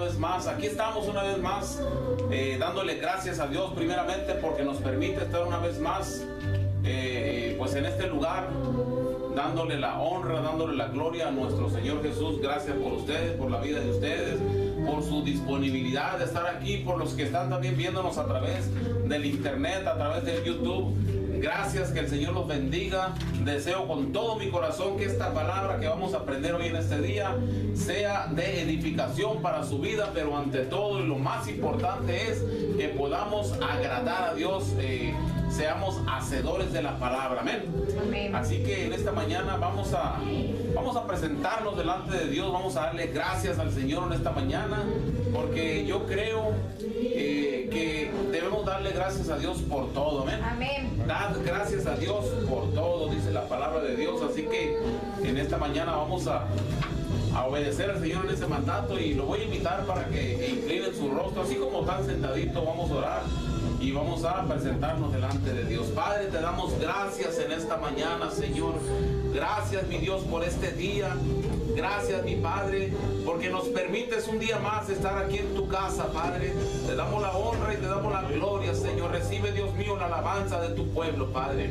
vez más. Aquí estamos una vez más, dándole gracias a Dios primeramente porque nos permite estar una vez más pues en este lugar, dándole la honra, dándole la gloria a nuestro Señor Jesús. Gracias por ustedes, por la vida de ustedes, por su disponibilidad de estar aquí, por los que están también viéndonos a través del internet, a través del YouTube. Gracias, que el Señor los bendiga. Deseo con todo mi corazón que esta palabra que vamos a aprender hoy en este día sea de edificación para su vida, pero ante todo y lo más importante es que podamos agradar a Dios, seamos hacedores de la palabra. Amén. Amén. Así que en esta mañana vamos a presentarnos delante de Dios, vamos a darle gracias al Señor en esta mañana, porque yo creo que debemos darle gracias a Dios por todo. Amén. Amén. Dad gracias a Dios por todo, dice la palabra de Dios. Así que en esta mañana vamos a obedecer al Señor en ese mandato, y lo voy a invitar para que inclinen su rostro, así como están sentaditos. Vamos a orar y vamos a presentarnos delante de Dios. Padre, te damos gracias en esta mañana, Señor. Gracias, mi Dios, por este día. Gracias, mi Padre, porque nos permites un día más estar aquí en tu casa, Padre. Te damos la honra y te damos la gloria, Señor. Recibe, Dios mío, la alabanza de tu pueblo, Padre.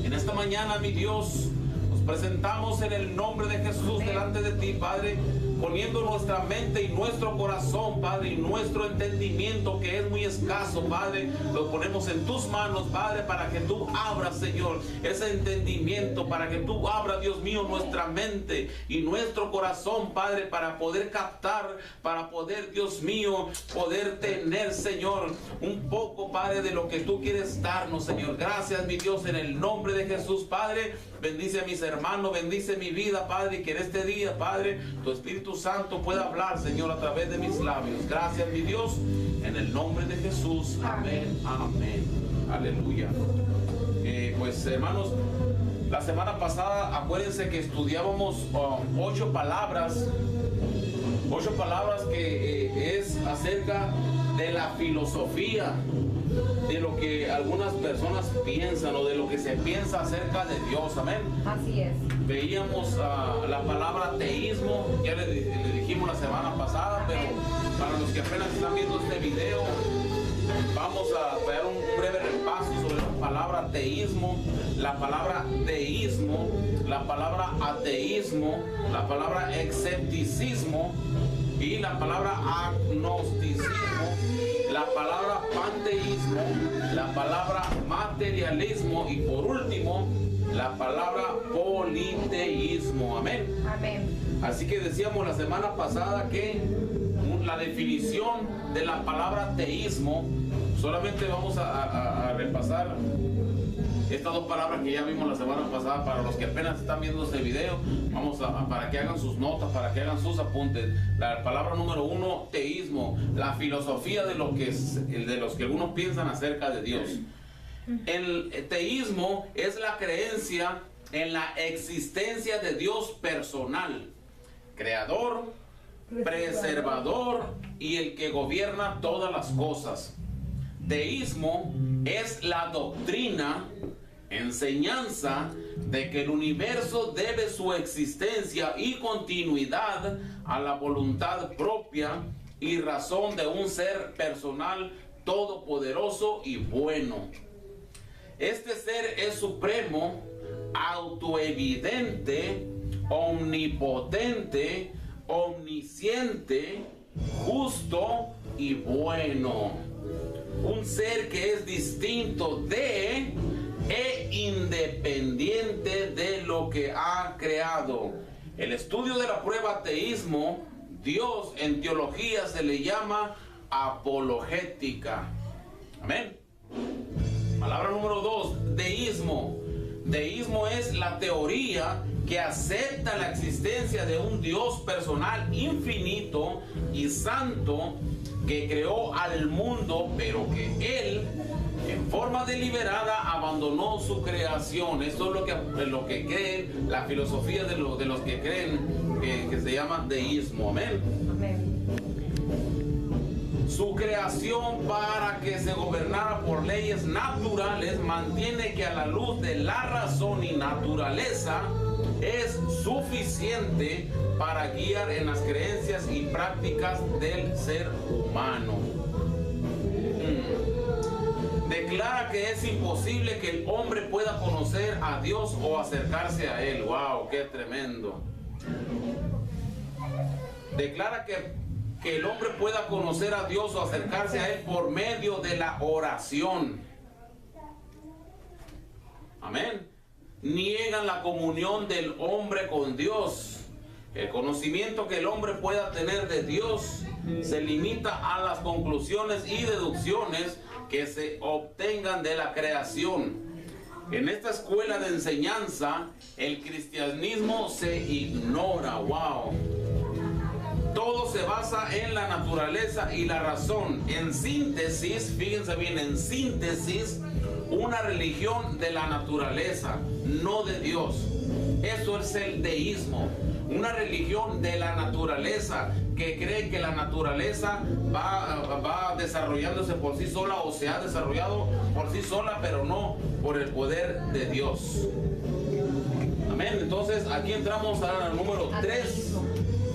En esta mañana, mi Dios, nos presentamos en el nombre de Jesús delante de ti, Padre, poniendo nuestra mente y nuestro corazón, Padre, y nuestro entendimiento, que es muy escaso, Padre, lo ponemos en tus manos, Padre, para que tú abras, Señor, ese entendimiento, para que tú abras, Dios mío, nuestra mente y nuestro corazón, Padre, para poder captar, para poder, Dios mío, poder tener, Señor, un poco, Padre, de lo que tú quieres darnos, Señor. Gracias, mi Dios, en el nombre de Jesús, Padre. Bendice a mis hermanos, bendice mi vida, Padre, y que en este día, Padre, tu Espíritu Santo pueda hablar, Señor, a través de mis labios. Gracias, mi Dios, en el nombre de Jesús. Amén, amén. Aleluya. Pues, hermanos, la semana pasada, acuérdense que estudiábamos 8 palabras que es acerca de la filosofía, de lo que algunas personas piensan o de lo que se piensa acerca de Dios. Amén. Así es. Veíamos la palabra teísmo, ya le dijimos la semana pasada, pero para los que apenas están viendo este video, vamos a dar un breve repaso sobre la palabra teísmo, la palabra deísmo, la palabra ateísmo, la palabra escepticismo y la palabra agnosticismo, la palabra panteísmo, la palabra materialismo y por último la palabra politeísmo. Amén. Amén. Así que decíamos la semana pasada que la definición de la palabra teísmo, solamente vamos a repasar estas 2 palabras que ya vimos la semana pasada. Para los que apenas están viendo este video, para que hagan sus notas, para que hagan sus apuntes. La palabra número 1, teísmo, la filosofía de los que algunos piensan acerca de Dios. El teísmo es la creencia en la existencia de Dios personal, creador, preservador y el que gobierna todas las cosas. Teísmo es la doctrina, enseñanza de que el universo debe su existencia y continuidad a la voluntad propia y razón de un ser personal todopoderoso y bueno. Este ser es supremo, autoevidente, omnipotente, omnisciente, justo y bueno. Un ser que es distinto de e independiente de lo que ha creado. El estudio de la prueba teísmo, Dios en teología se le llama apologética. Amén. Palabra número 2, deísmo. Deísmo es la teoría que acepta la existencia de un Dios personal infinito y santo que creó al mundo, pero que Él, en forma deliberada, abandonó su creación. Esto es lo que creen la filosofía de los que creen que se llama deísmo. Amén. Amén. Su creación, para que se gobernara por leyes naturales, mantiene que a la luz de la razón y naturaleza es suficiente para guiar en las creencias y prácticas del ser humano. Declara que es imposible que el hombre pueda conocer a Dios o acercarse a Él. ¡Wow! ¡Qué tremendo! Declara que el hombre pueda conocer a Dios o acercarse a Él por medio de la oración. Amén. Niegan la comunión del hombre con Dios. El conocimiento que el hombre pueda tener de Dios se limita a las conclusiones y deducciones que se obtengan de la creación. En esta escuela de enseñanza, el cristianismo se ignora. ¡Wow! Todo se basa en la naturaleza y la razón. En síntesis, fíjense bien, en síntesis, una religión de la naturaleza, no de Dios. Eso es el deísmo. Una religión de la naturaleza que cree que la naturaleza va desarrollándose por sí sola o se ha desarrollado por sí sola, pero no por el poder de Dios. Amén. Entonces aquí entramos al número 3,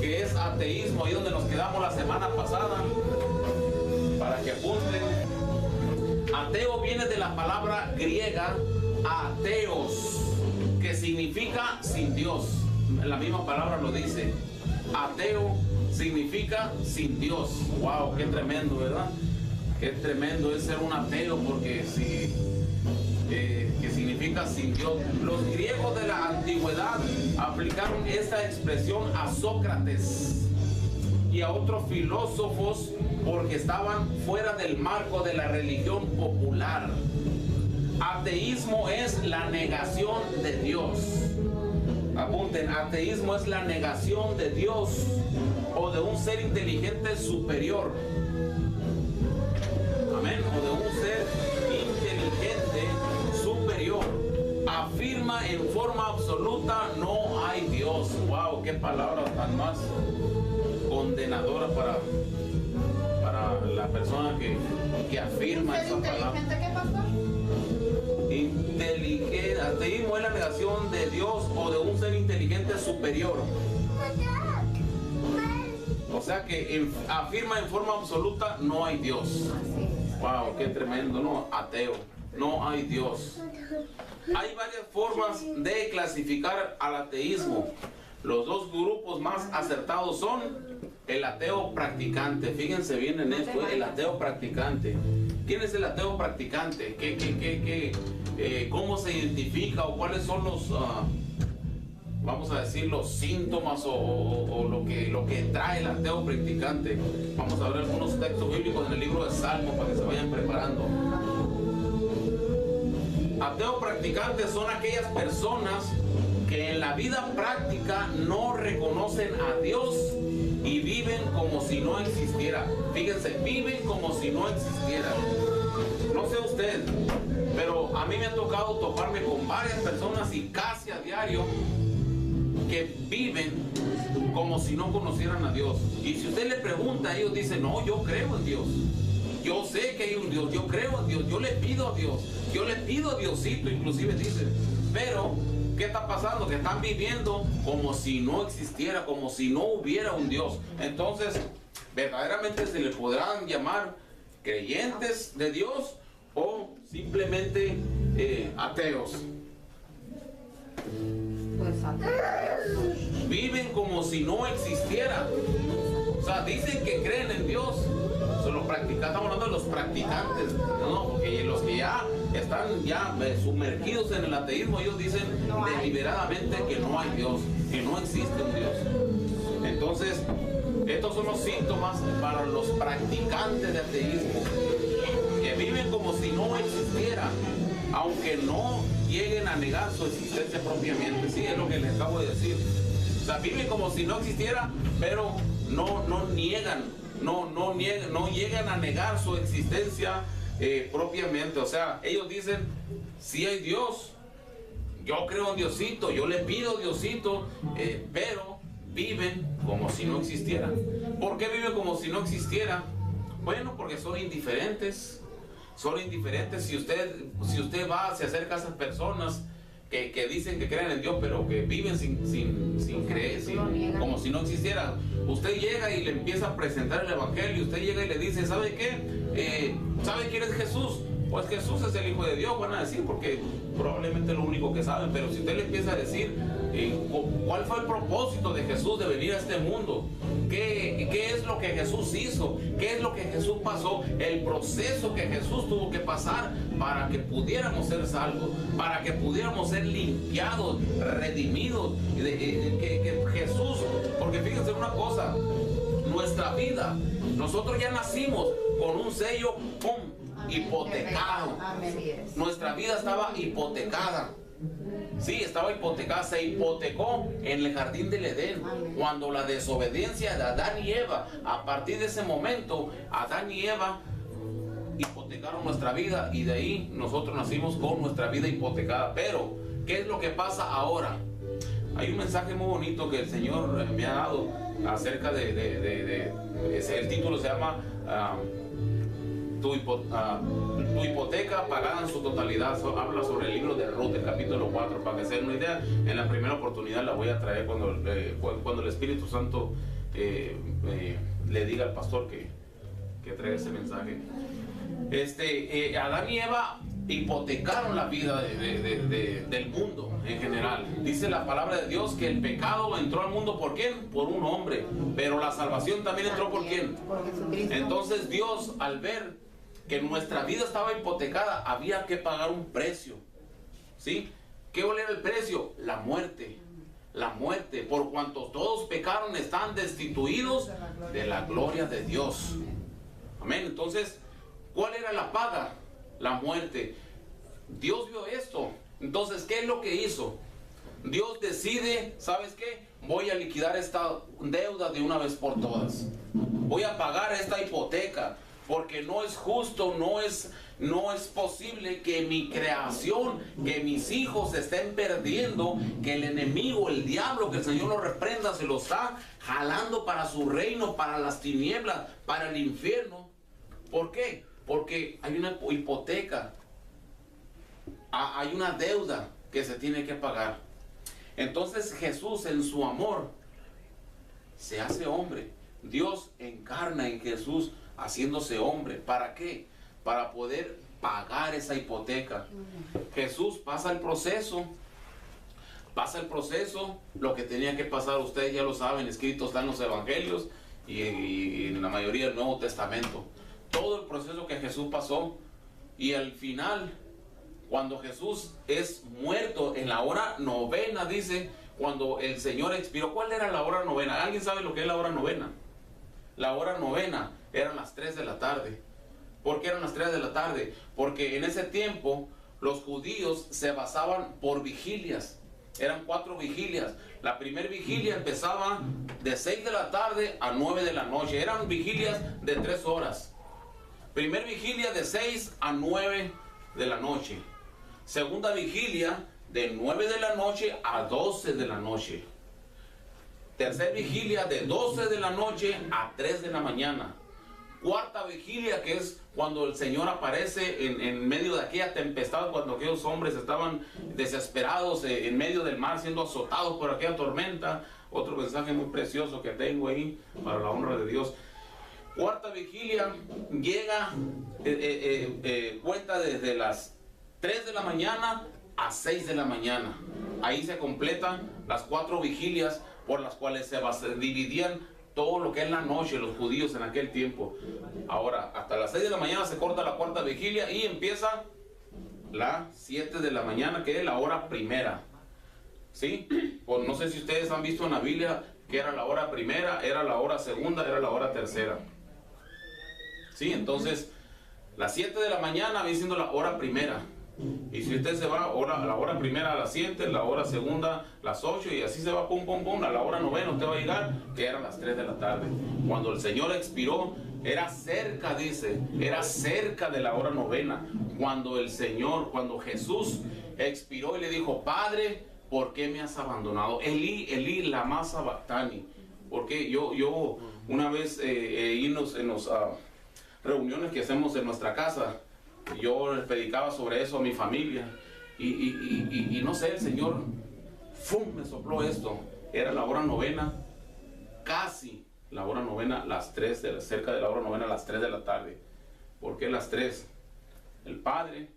que es ateísmo, ahí donde nos quedamos la semana pasada, para que apunten. Ateo viene de la palabra griega ateos, que significa sin Dios. La misma palabra lo dice. Ateo significa sin Dios. Wow, qué tremendo, ¿verdad? Qué tremendo es ser un ateo, porque que significa sin Dios. Los griegos de la antigüedad aplicaron esta expresión a Sócrates y a otros filósofos porque estaban fuera del marco de la religión popular. Ateísmo es la negación de Dios. Apunten, ateísmo es la negación de Dios o de un ser inteligente superior. Amén. O de un ser inteligente superior. Afirma en forma absoluta: no hay Dios. Wow, qué palabra tan más condenadora para la persona que afirma esa palabra. ¿Qué pasó? Inteligente. Ateísmo es la negación de Dios o de un ser inteligente superior. O sea que afirma en forma absoluta: no hay Dios. Wow, qué tremendo, ¿no? Ateo, no hay Dios. Hay varias formas de clasificar al ateísmo. Los dos grupos más acertados son el ateo practicante. Fíjense bien en esto, el ateo practicante. ¿Quién es el ateo practicante? ¿Cómo se identifica o cuáles son los, vamos a decir, los síntomas o lo que trae el ateo practicante? Vamos a ver algunos textos bíblicos en el libro de Salmos para que se vayan preparando. Ateo practicantes son aquellas personas que en la vida práctica no reconocen a Dios y viven como si no existiera. Fíjense, viven como si no existiera. No sé usted, pero a mí me ha tocado toparme con varias personas y casi a diario que viven como si no conocieran a Dios. Y si usted le pregunta, ellos dicen: no, yo creo en Dios. Yo sé que hay un Dios, yo creo en Dios, yo le pido a Dios, yo le pido a Diosito, inclusive dicen. Pero ¿qué está pasando? Que están viviendo como si no existiera, como si no hubiera un Dios. Entonces, verdaderamente se le podrán llamar creyentes de Dios o simplemente ateos. Pues ateos. Viven como si no existiera. O sea, dicen que creen en Dios. Estamos hablando de los practicantes, ¿no? Porque los que ya están sumergidos en el ateísmo, ellos dicen deliberadamente que no hay Dios, que no existe un Dios. Entonces, estos son los síntomas para los practicantes de ateísmo, que viven como si no existiera, aunque no lleguen a negar su existencia propiamente. Sí, es lo que les acabo de decir. O sea, viven como si no existiera, pero no niegan. No llegan a negar su existencia propiamente. O sea, ellos dicen: sí hay Dios, yo creo en Diosito, yo le pido a Diosito, pero viven como si no existiera. ¿Por qué viven como si no existiera? Bueno, porque son indiferentes. Son indiferentes. Si usted se acerca a esas personas que dicen que creen en Dios, pero que viven sin creer, como si no existiera. Usted llega y le empieza a presentar el Evangelio, usted llega y le dice, ¿sabe qué? ¿Sabe quién es Jesús? Pues Jesús es el Hijo de Dios, van a decir, porque probablemente es lo único que saben. Pero si usted le empieza a decir cuál fue el propósito de Jesús de venir a este mundo, qué es lo que Jesús hizo, qué es lo que Jesús pasó, el proceso que Jesús tuvo que pasar para que pudiéramos ser salvos, para que pudiéramos ser limpiados, redimidos, que Jesús, porque fíjense una cosa, nuestra vida, nosotros ya nacimos con un sello, ¡pum!, hipotecado. Nuestra vida estaba hipotecada. Sí, estaba hipotecada, se hipotecó en el jardín del Edén. Cuando la desobediencia de Adán y Eva, a partir de ese momento, Adán y Eva hipotecaron nuestra vida y de ahí nosotros nacimos con nuestra vida hipotecada. Pero, ¿qué es lo que pasa ahora? Hay un mensaje muy bonito que el Señor me ha dado acerca el título se llama tu hipoteca pagada en su totalidad. Habla sobre el libro de Ruth, el capítulo 4, para que se den una idea. En la primera oportunidad la voy a traer cuando el Espíritu Santo le diga al pastor que traiga ese mensaje. Adán y Eva hipotecaron la vida del mundo en general. Dice la palabra de Dios que el pecado entró al mundo, ¿por quién? Por un hombre, pero la salvación también entró, ¿por quién? Por Jesucristo. Entonces Dios, al ver que nuestra vida estaba hipotecada, había que pagar un precio, ¿sí? ¿Qué era el precio? La muerte. La muerte, por cuanto todos pecaron, están destituidos de la gloria de Dios. Amén. Entonces, ¿cuál era la paga? La muerte. Dios vio esto. Entonces, ¿qué es lo que hizo? Dios decide, ¿sabes qué? Voy a liquidar esta deuda de una vez por todas. Voy a pagar esta hipoteca, porque no es justo, no es posible que mi creación, que mis hijos se estén perdiendo, que el enemigo, el diablo, que el Señor lo reprenda, se lo está jalando para su reino, para las tinieblas, para el infierno. ¿Por qué? Porque hay una hipoteca, hay una deuda que se tiene que pagar. Entonces Jesús, en su amor, se hace hombre. Dios encarna en Jesús haciéndose hombre. ¿Para qué? Para poder pagar esa hipoteca. Jesús pasa el proceso, lo que tenía que pasar, ustedes ya lo saben, escrito está en los evangelios y en la mayoría del Nuevo Testamento. Todo el proceso que Jesús pasó, y al final, cuando Jesús es muerto en la hora novena, dice, cuando el Señor expiró. ¿Cuál era la hora novena? ¿Alguien sabe lo que es la hora novena? La hora novena eran las 3 de la tarde. ¿Por qué eran las 3 de la tarde? Porque en ese tiempo los judíos se basaban por vigilias. Eran 4 vigilias. La primera vigilia empezaba de 6 de la tarde a 9 de la noche. Eran vigilias de 3 horas. Primer vigilia de 6 a 9 de la noche. Segunda vigilia de 9 de la noche a 12 de la noche. Tercer vigilia de 12 de la noche a 3 de la mañana. Cuarta vigilia, que es cuando el Señor aparece en medio de aquella tempestad, cuando aquellos hombres estaban desesperados en medio del mar, siendo azotados por aquella tormenta. Otro mensaje muy precioso que tengo ahí para la honra de Dios. Cuarta vigilia llega, cuenta desde las 3 de la mañana a 6 de la mañana. Ahí se completan las 4 vigilias por las cuales se dividían todo lo que es la noche, los judíos en aquel tiempo. Ahora, hasta las 6 de la mañana se corta la cuarta vigilia y empieza la 7 de la mañana, que es la hora primera. ¿Sí? Pues no sé si ustedes han visto en la Biblia que era la hora primera, era la hora segunda, era la hora tercera. ¿Sí? Entonces, las 7 de la mañana viene siendo la hora primera. Y si usted se va a la hora primera a las 7, la hora segunda a las 8, y así se va pum pum pum, a la hora novena usted va a llegar, que eran las 3 de la tarde. Cuando el Señor expiró, era cerca, dice, era cerca de la hora novena. Cuando Jesús expiró y le dijo, Padre, ¿por qué me has abandonado? Elí, Elí, lama sabactani. Porque yo una vez en las reuniones que hacemos en nuestra casa, yo les predicaba sobre eso a mi familia, Y no sé, el Señor, ¡fum!, me sopló esto. Era la hora novena, casi la hora novena, cerca de la hora novena, a las 3 de la tarde. ¿Por qué las 3? El Padre,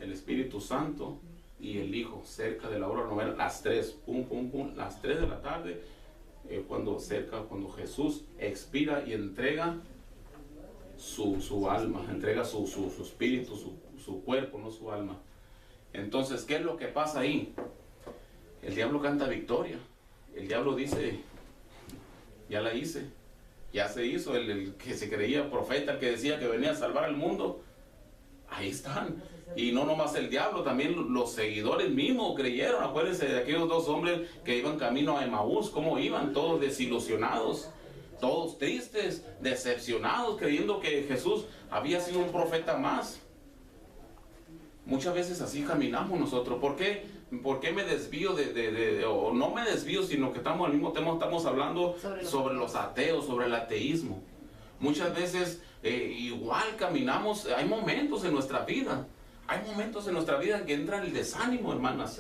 el Espíritu Santo y el Hijo, cerca de la hora novena, las 3, pum, pum, pum, las 3 de la tarde, cuando Jesús expira y entrega su alma, entrega su espíritu, su cuerpo, no su alma. Entonces, ¿qué es lo que pasa ahí? El diablo canta victoria. El diablo dice, ya la hice, ya se hizo. El que se creía profeta, el que decía que venía a salvar al mundo, ahí están. Y no nomás el diablo, también los seguidores mismos creyeron. Acuérdense de aquellos 2 hombres que iban camino a Emaús, cómo iban todos desilusionados, todos tristes, decepcionados, creyendo que Jesús había sido un profeta más. Muchas veces así caminamos nosotros. ¿Por qué me desvío o no me desvío, sino que estamos al mismo tema, estamos hablando sobre los ateos, sobre el ateísmo? Muchas veces igual caminamos. Hay momentos en nuestra vida, en que entra el desánimo, hermanos.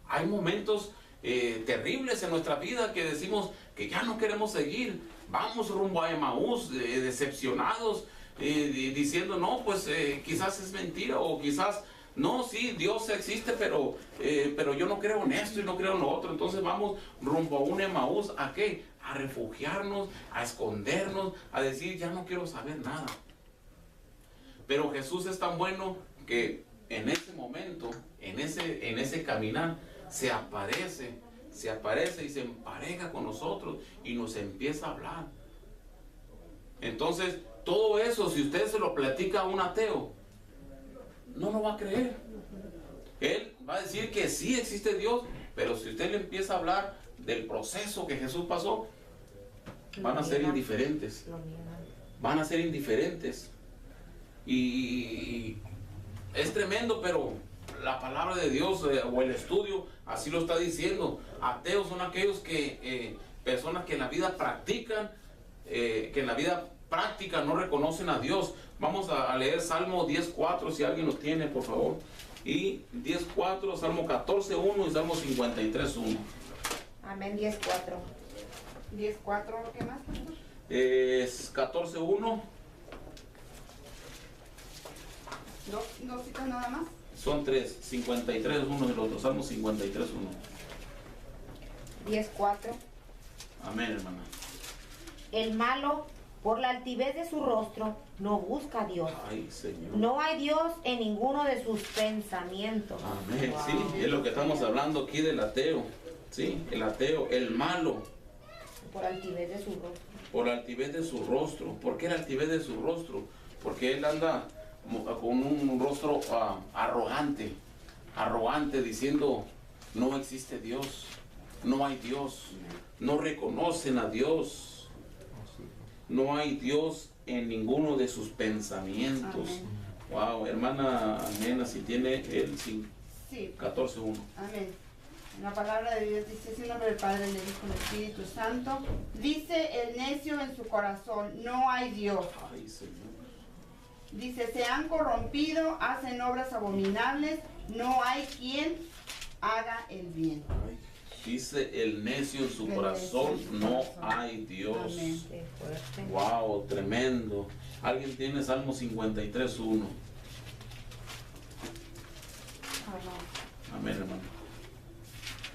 Hay momentos terribles en nuestra vida que decimos que ya no queremos seguir. Vamos rumbo a Emaús, decepcionados, diciendo, no, pues quizás es mentira, o quizás, no, sí, Dios existe, pero yo no creo en esto y no creo en lo otro. Entonces vamos rumbo a un Emaús, ¿a qué? A refugiarnos, a escondernos, a decir, ya no quiero saber nada. Pero Jesús es tan bueno que en ese momento, en ese caminar, se aparece y se empareja con nosotros y nos empieza a hablar. Entonces, todo eso, si usted se lo platica a un ateo, no lo va a creer. Él va a decir que sí existe Dios, pero si usted le empieza a hablar del proceso que Jesús pasó, van a ser indiferentes. Van a ser indiferentes. Y es tremendo, pero la palabra de Dios o el estudio así lo está diciendo. Ateos son aquellos personas que en la vida practican, que en la vida práctica no reconocen a Dios. Vamos a leer Salmo 10.4, si alguien lo tiene, por favor. Y 10.4, Salmo 14.1 y Salmo 53.1. Amén, 10.4. 10.4, ¿qué más, pastor? Es 14.1. ¿Dos citas nada más? Son 3, 53 uno del otro, Salmo 53.1. 10.4. Amén, hermana. El malo, por la altivez de su rostro, no busca a Dios. Ay, Señor. No hay Dios en ninguno de sus pensamientos. Amén. Wow. Sí, es lo que estamos hablando aquí del ateo. Sí, el ateo, el malo. Por altivez de su rostro. Por la altivez de su rostro. ¿Por qué la altivez de su rostro? Porque él anda con un rostro arrogante, diciendo, no existe Dios, no hay Dios, no reconocen a Dios, no hay Dios en ninguno de sus pensamientos. Amén. Wow, hermana Nena, si tiene el Sí. 14.1. Amén. La palabra de Dios dice, en nombre del Padre, del Hijo y del Espíritu Santo. Dice el necio en su corazón, no hay Dios. Ay, Señor. Dice, se han corrompido, hacen obras abominables, no hay quien haga el bien. Ay, dice el necio en su corazón, no hay Dios. Amén. Qué fuerte. Wow, tremendo. ¿Alguien tiene Salmo 53.1? Amén, hermano.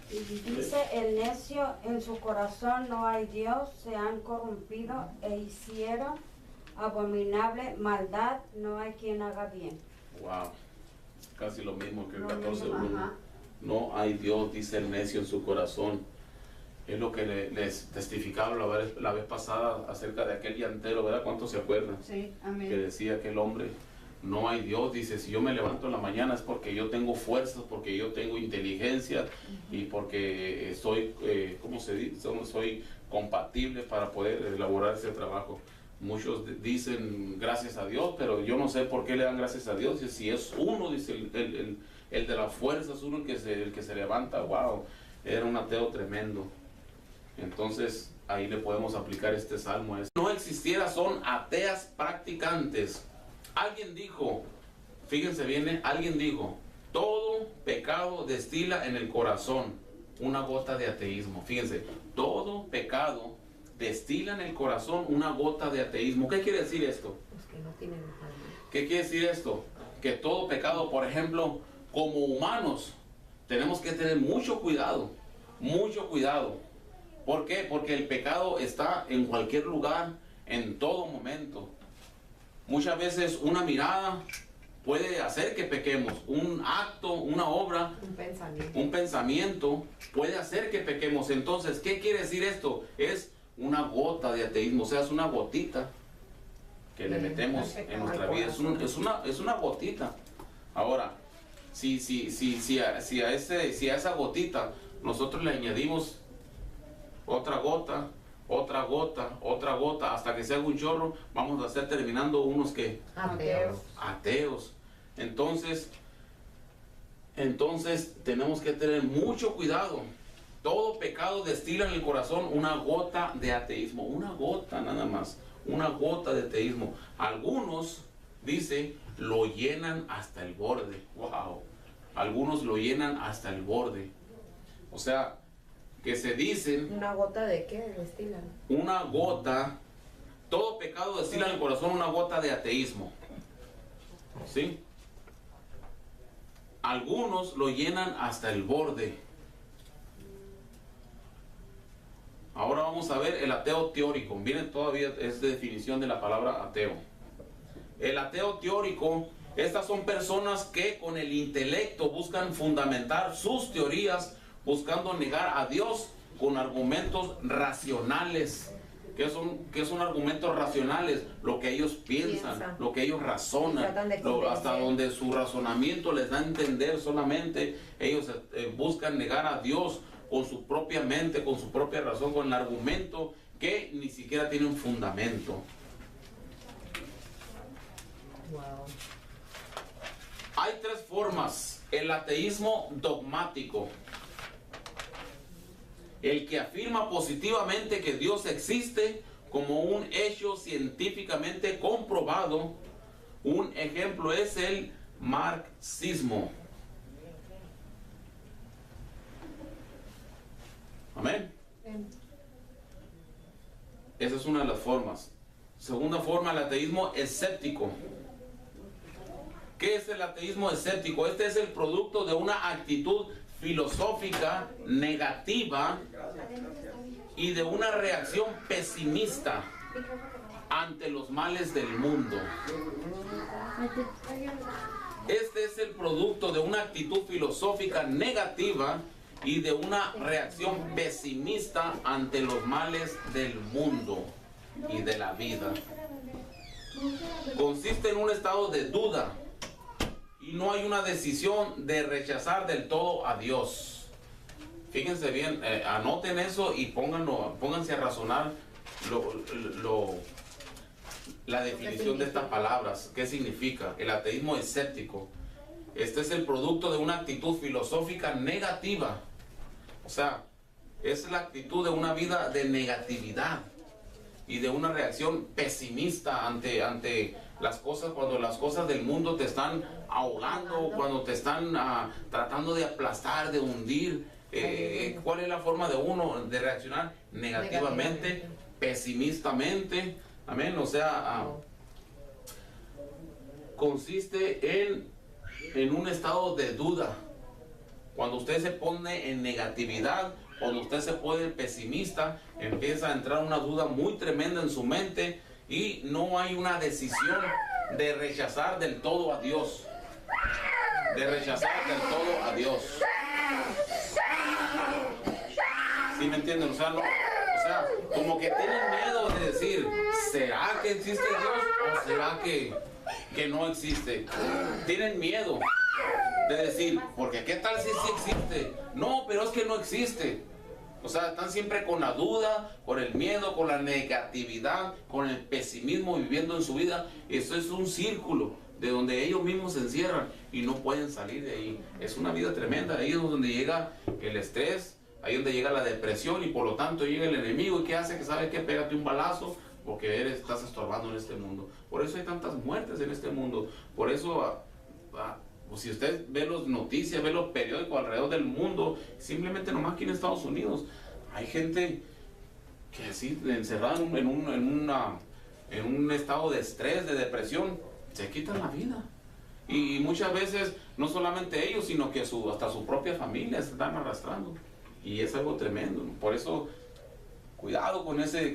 Dice el necio en su corazón no hay Dios, se han corrompido e hicieron abominable maldad, no hay quien haga bien. Wow, casi lo mismo que el Lo mismo, 14.1. ajá. No hay Dios, dice el necio en su corazón. Es lo que les testificaba la vez pasada acerca de aquel llantero, ¿verdad? ¿Cuántos se acuerdan? Sí, Que amén. decía aquel hombre, no hay Dios, dice, si yo me levanto en la mañana es porque yo tengo fuerzas, porque yo tengo inteligencia y porque soy, ¿cómo se dice? Soy compatible para poder elaborar ese trabajo. Muchos dicen gracias a Dios, pero yo no sé por qué le dan gracias a Dios. Y si es uno, dice el de la fuerza, es uno el que se levanta. Wow, era un ateo tremendo. Entonces ahí le podemos aplicar este salmo. Si no existiera, son ateas practicantes. Alguien dijo, Fíjense bien, alguien dijo, todo pecado destila en el corazón una gota de ateísmo. Fíjense, todo pecado destila en el corazón una gota de ateísmo. ¿Qué quiere decir esto? Los que no tienen alma. ¿Qué quiere decir esto? Que todo pecado, por ejemplo, como humanos, tenemos que tener mucho cuidado, mucho cuidado. ¿Por qué? Porque el pecado está en cualquier lugar, en todo momento. Muchas veces una mirada puede hacer que pequemos, un acto, una obra, un pensamiento puede hacer que pequemos. Entonces, ¿qué quiere decir esto? Es una gota de ateísmo, o sea, es una gotita que le metemos en nuestra vida, es una gotita. Ahora, si a esa gotita nosotros le añadimos otra gota, otra gota, otra gota, hasta que se haga un chorro, vamos a estar terminando unos que ateos. Entonces tenemos que tener mucho cuidado. Todo pecado destila en el corazón una gota de ateísmo, una gota nada más, una gota de ateísmo. Algunos, dice, lo llenan hasta el borde. Wow. Algunos lo llenan hasta el borde. O sea, que se dicen... ¿Una gota de qué destilan? Una gota, todo pecado destila en el corazón una gota de ateísmo. ¿Sí? Algunos lo llenan hasta el borde. Ahora vamos a ver el ateo teórico. Viene todavía, es de definición de la palabra ateo. El ateo teórico, estas son personas que con el intelecto buscan fundamentar sus teorías, buscando negar a Dios con argumentos racionales. ¿Qué son argumentos racionales? Lo que ellos piensan, lo que ellos razonan, hasta donde su razonamiento les da a entender solamente. Ellos buscan negar a Dios con su propia mente, con su propia razón, con el argumento que ni siquiera tiene un fundamento. Wow. Hay tres formas. El ateísmo dogmático, el que afirma positivamente que Dios existe como un hecho científicamente comprobado. Un ejemplo es el marxismo. Amén. Esa es una de las formas. Segunda forma, el ateísmo escéptico. ¿Qué es el ateísmo escéptico? Este es el producto de una actitud filosófica negativa y de una reacción pesimista ante los males del mundo. Este es el producto de una actitud filosófica negativa y de una reacción pesimista ante los males del mundo y de la vida. Consiste en un estado de duda y no hay una decisión de rechazar del todo a Dios. Fíjense bien, anoten eso y pónganse a razonar la definición de estas palabras. ¿Qué significa? El ateísmo escéptico. Este es el producto de una actitud filosófica negativa. O sea, es la actitud de una vida de negatividad y de una reacción pesimista ante las cosas, cuando las cosas del mundo te están ahogando, cuando te están tratando de aplastar, de hundir. ¿Cuál es la forma de uno de reaccionar? Negativamente, pesimistamente. Amén. O sea, consiste en un estado de duda. Cuando usted se pone en negatividad, cuando usted se pone pesimista, empieza a entrar una duda muy tremenda en su mente y no hay una decisión de rechazar del todo a Dios. De rechazar del todo a Dios. ¿Sí me entienden? O sea, como que tienen miedo de decir, ¿será que existe Dios o será que no existe? Tienen miedo de decir, porque ¿qué tal si sí existe? No, pero es que no existe. O sea, están siempre con la duda, con el miedo, con la negatividad, con el pesimismo viviendo en su vida. Eso es un círculo de donde ellos mismos se encierran y no pueden salir de ahí. Es una vida tremenda. Ahí es donde llega el estrés, ahí es donde llega la depresión y por lo tanto llega el enemigo. ¿Y qué hace? Que sabe que pégate un balazo porque estás estorbando en este mundo. Por eso hay tantas muertes en este mundo. Por eso pues si usted ve las noticias, ve los periódicos alrededor del mundo, simplemente nomás aquí en Estados Unidos, hay gente que así, encerrada en un estado de estrés, de depresión, se quitan la vida. Y muchas veces, no solamente ellos, sino que hasta su propia familia se están arrastrando. Y es algo tremendo. Por eso, cuidado con ese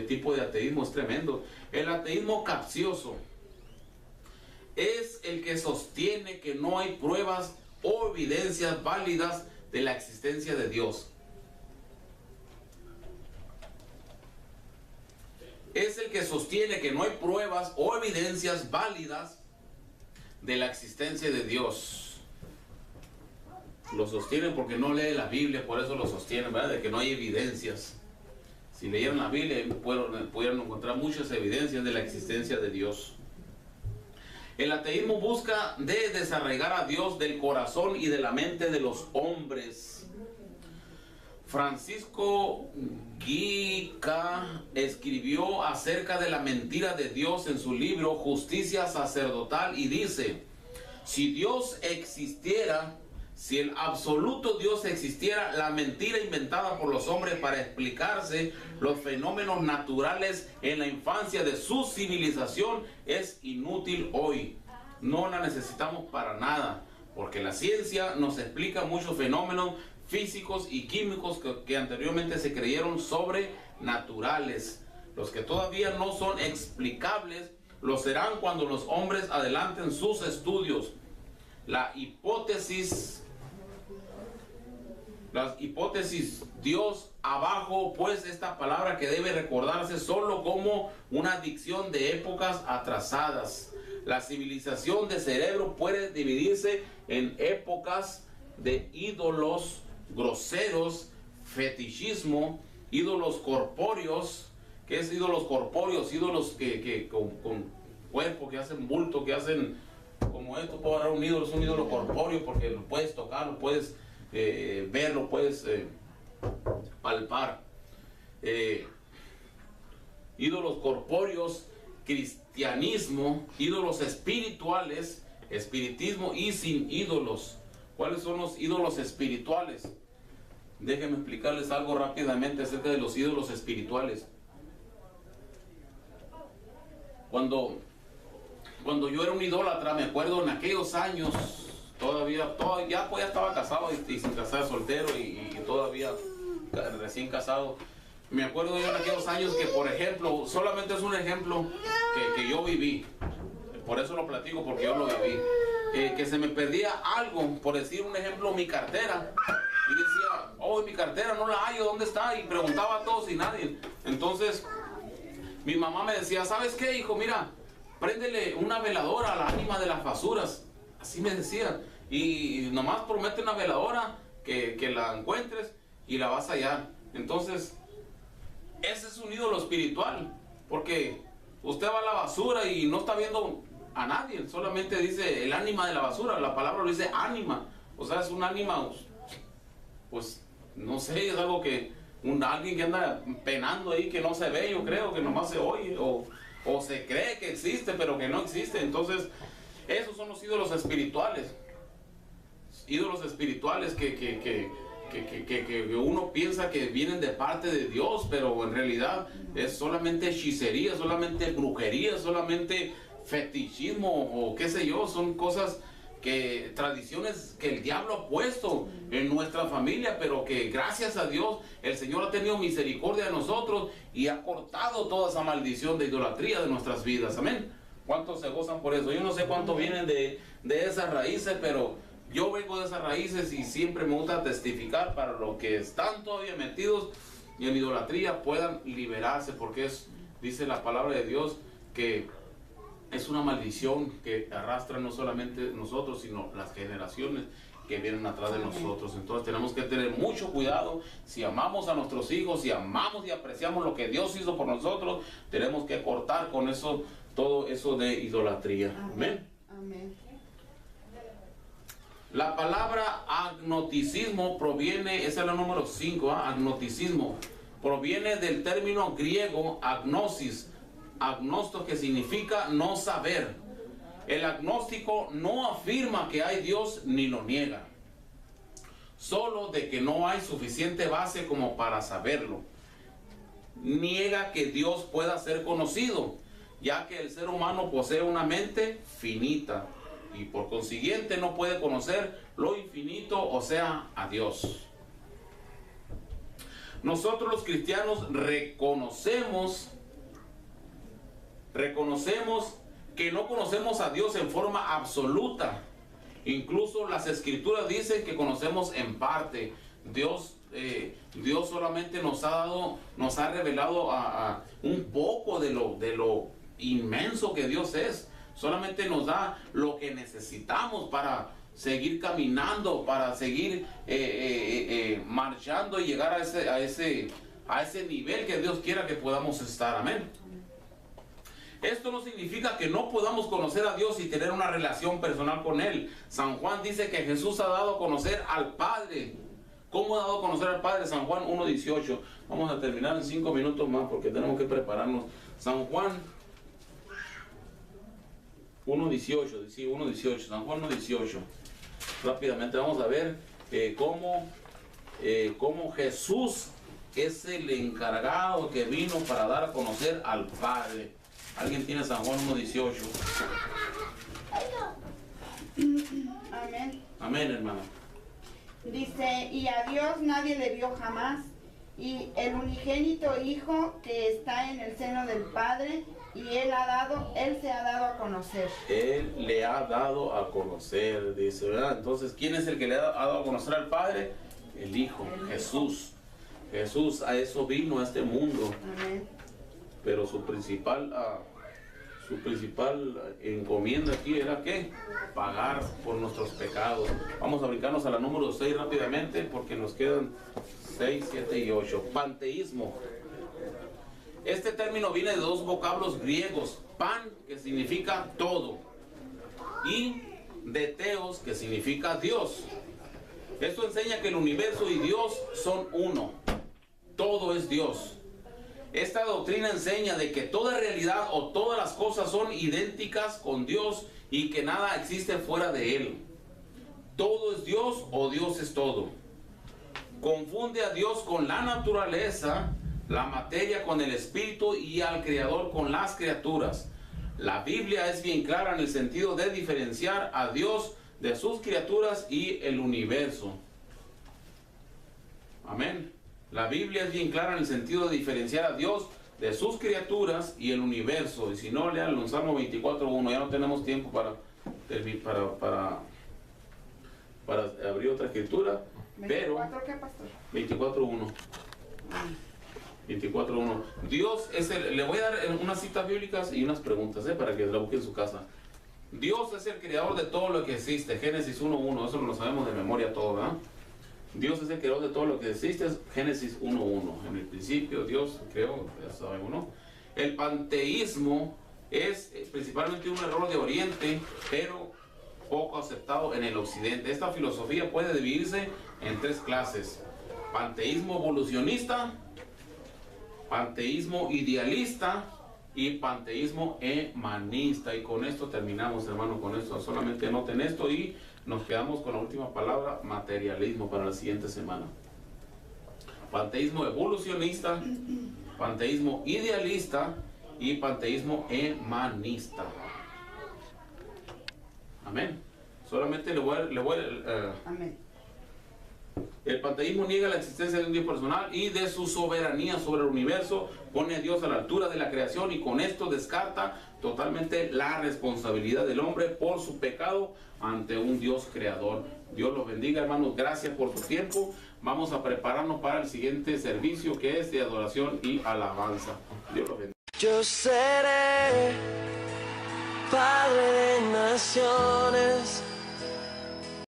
tipo de ateísmo, es tremendo. El ateísmo capcioso es el que sostiene que no hay pruebas o evidencias válidas de la existencia de Dios. Es el que sostiene que no hay pruebas o evidencias válidas de la existencia de Dios. Lo sostienen porque no lee la Biblia, por eso lo sostienen, ¿verdad? De que no hay evidencias. Si leyeran la Biblia, pudieran encontrar muchas evidencias de la existencia de Dios. El ateísmo busca desarraigar a Dios del corazón y de la mente de los hombres. Francisco Guica escribió acerca de la mentira de Dios en su libro Justicia Sacerdotal y dice: si Dios existiera, si el absoluto Dios existiera, la mentira inventada por los hombres para explicarse los fenómenos naturales en la infancia de su civilización es inútil hoy. No la necesitamos para nada, porque la ciencia nos explica muchos fenómenos físicos y químicos que anteriormente se creyeron sobrenaturales. Los que todavía no son explicables lo serán cuando los hombres adelanten sus estudios. Las hipótesis Dios abajo, pues esta palabra que debe recordarse solo como una dicción de épocas atrasadas. La civilización de cerebro puede dividirse en épocas de ídolos groseros, fetichismo, ídolos corpóreos. ¿Qué es ídolos corpóreos? Ídolos que con cuerpo, que hacen bulto, que hacen como esto. Puedo agarrar un ídolo, es un ídolo corpóreo porque lo puedes tocar, lo puedes ver, lo puedes palpar. Ídolos corpóreos, cristianismo, ídolos espirituales, espiritismo y sin ídolos. ¿Cuáles son los ídolos espirituales? Déjenme explicarles algo rápidamente acerca de los ídolos espirituales. Cuando yo era un idólatra, me acuerdo en aquellos años, ya estaba casado y sin casar, soltero y todavía recién casado. Me acuerdo yo en aquellos años que, por ejemplo, solamente es un ejemplo que yo viví. Por eso lo platico, porque yo lo viví. Que se me perdía algo, por decir un ejemplo, mi cartera. Y decía, oh, mi cartera no la hallo, ¿dónde está? Y preguntaba a todos y nadie. Entonces, mi mamá me decía, ¿sabes qué, hijo? Mira, préndele una veladora a la ánima de las basuras. Así me decía. Y nomás promete una veladora que la encuentres y la vas a hallar. Entonces, ese es un ídolo espiritual. Porque usted va a la basura y no está viendo a nadie. Solamente dice el ánima de la basura. La palabra lo dice ánima. O sea, es un ánima, pues, no sé, es algo que alguien que anda penando ahí que no se ve, yo creo, que nomás se oye. O se cree que existe, pero que no existe. Entonces, esos son los ídolos espirituales. Ídolos espirituales que uno piensa que vienen de parte de Dios, pero en realidad es solamente hechicería, solamente brujería, solamente fetichismo o qué sé yo. Son cosas tradiciones que el diablo ha puesto en nuestra familia, pero que gracias a Dios el Señor ha tenido misericordia de nosotros y ha cortado toda esa maldición de idolatría de nuestras vidas. Amén. ¿Cuántos se gozan por eso? Yo no sé cuántos vienen de esas raíces, pero yo vengo de esas raíces y siempre me gusta testificar para los que están todavía metidos en idolatría puedan liberarse, porque dice la palabra de Dios que es una maldición que arrastra no solamente nosotros, sino las generaciones que vienen atrás de nosotros. Entonces tenemos que tener mucho cuidado. Si amamos a nuestros hijos, si amamos y apreciamos lo que Dios hizo por nosotros, tenemos que cortar con eso, todo eso de idolatría. Amén. Amén. La palabra agnosticismo proviene, esa es la número 5, agnosticismo, proviene del término griego agnosis, agnostos, que significa no saber. El agnóstico no afirma que hay Dios ni lo niega, solo de que no hay suficiente base como para saberlo. Niega que Dios pueda ser conocido, ya que el ser humano posee una mente finita y por consiguiente no puede conocer lo infinito, o sea, a Dios. Nosotros los cristianos reconocemos que no conocemos a Dios en forma absoluta. Incluso las escrituras dicen que conocemos en parte. Dios solamente nos ha revelado a un poco de lo inmenso que Dios es. Solamente nos da lo que necesitamos para seguir caminando, para seguir marchando y llegar a ese nivel que Dios quiera que podamos estar. Amén. Esto no significa que no podamos conocer a Dios y tener una relación personal con Él. San Juan dice que Jesús ha dado a conocer al Padre. ¿Cómo ha dado a conocer al Padre? San Juan 1:18. Vamos a terminar en 5 minutos más porque tenemos que prepararnos. San Juan 1:18. Sí, 1:18. San Juan 1:18. Rápidamente vamos a ver cómo Jesús es el encargado que vino para dar a conocer al Padre. ¿Alguien tiene San Juan 1:18? Amén. Amén, hermana. Dice, y a Dios nadie le vio jamás, y el unigénito Hijo que está en el seno del Padre, y Él se ha dado a conocer. Él le ha dado a conocer, dice, ¿verdad? Entonces, ¿quién es el que le ha dado a conocer al Padre? El Hijo, Jesús. Jesús a eso vino a este mundo. Amén. Pero su principal encomienda aquí era ¿qué? Pagar por nuestros pecados. Vamos a brincarnos a la número 6 rápidamente porque nos quedan 6, 7 y 8. Panteísmo. Este término viene de dos vocablos griegos: pan, que significa todo, y de teos, que significa Dios. Esto enseña que el universo y Dios son uno. Todo es Dios. Esta doctrina enseña de que toda realidad o todas las cosas son idénticas con Dios y que nada existe fuera de Él. Todo es Dios o Dios es todo. Confunde a Dios con la naturaleza, la materia con el espíritu y al Creador con las criaturas. La Biblia es bien clara en el sentido de diferenciar a Dios de sus criaturas y el universo. Amén. La Biblia es bien clara en el sentido de diferenciar a Dios de sus criaturas y el universo. Y si no, leanlo en Salmo 24:1. Ya no tenemos tiempo para abrir otra escritura. Pero ¿24 qué, pastor? 24:1. 24:1. Dios es le voy a dar unas citas bíblicas y unas preguntas para que la busquen en su casa. Dios es el creador de todo lo que existe. Génesis 1:1. Eso lo sabemos de memoria todo, ¿verdad? Dios es el creador de todo lo que existe. Génesis 1:1. En el principio Dios creó, ya sabemos, ¿no? El panteísmo es principalmente un error de Oriente, pero poco aceptado en el Occidente. Esta filosofía puede dividirse en 3 clases: panteísmo evolucionista, panteísmo idealista y panteísmo emanista. Y con esto terminamos, hermano, con esto. Solamente anoten esto y nos quedamos con la última palabra: materialismo, para la siguiente semana. Panteísmo evolucionista, panteísmo idealista y panteísmo emanista. Amén. Solamente le voy Amén. El panteísmo niega la existencia de un Dios personal y de su soberanía sobre el universo, pone a Dios a la altura de la creación y con esto descarta totalmente la responsabilidad del hombre por su pecado ante un Dios creador. Dios los bendiga, hermanos. Gracias por su tiempo. Vamos a prepararnos para el siguiente servicio, que es de adoración y alabanza. Dios los bendiga. Yo seré padre de naciones.